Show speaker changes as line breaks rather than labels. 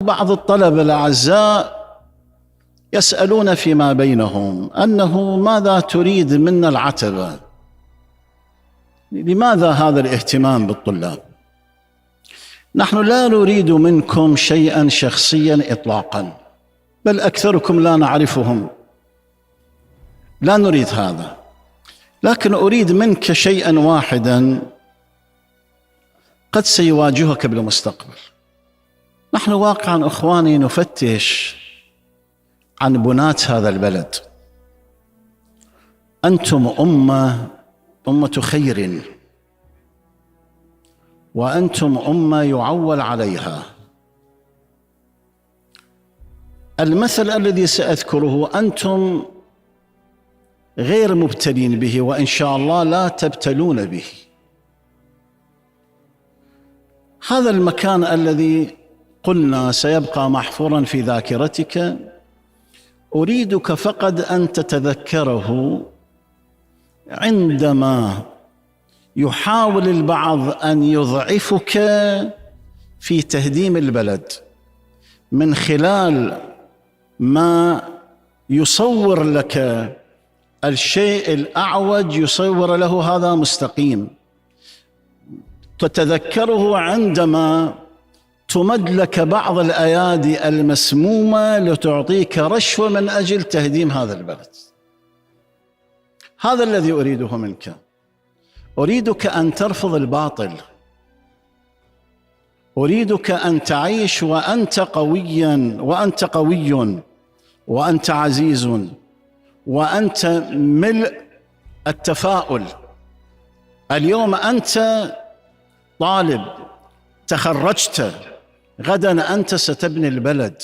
بعض الطلبة الأعزاء يسألون فيما بينهم أنه ماذا تريد منا العتبة؟ لماذا هذا الاهتمام بالطلاب؟ نحن لا نريد منكم شيئا شخصيا إطلاقا، بل أكثركم لا نعرفهم، لا نريد هذا، لكن أريد منك شيئا واحدا قد سيواجهك بالمستقبل. نحن واقعا أخواني نفتش عن بناة هذا البلد. أنتم أمة خير، وأنتم أمة يعول عليها. المثل الذي سأذكره أنتم غير مبتلين به، وإن شاء الله لا تبتلون به. هذا المكان الذي قلنا سيبقى محفورا في ذاكرتك، أريدك فقط أن تتذكره عندما يحاول البعض أن يضعفك في تهديم البلد من خلال ما يصور لك الشيء الأعوج، يصور له هذا مستقيم. تتذكره عندما تمد لك بعض الأيادي المسمومة لتعطيك رشوة من أجل تهديم هذا البلد. هذا الذي أريده منك. أريدك أن ترفض الباطل، أريدك أن تعيش وأنت قويا، وأنت قوي، وأنت عزيز، وأنت ملء التفاؤل. اليوم أنت طالب، تخرجت، غدا أنت ستبني البلد.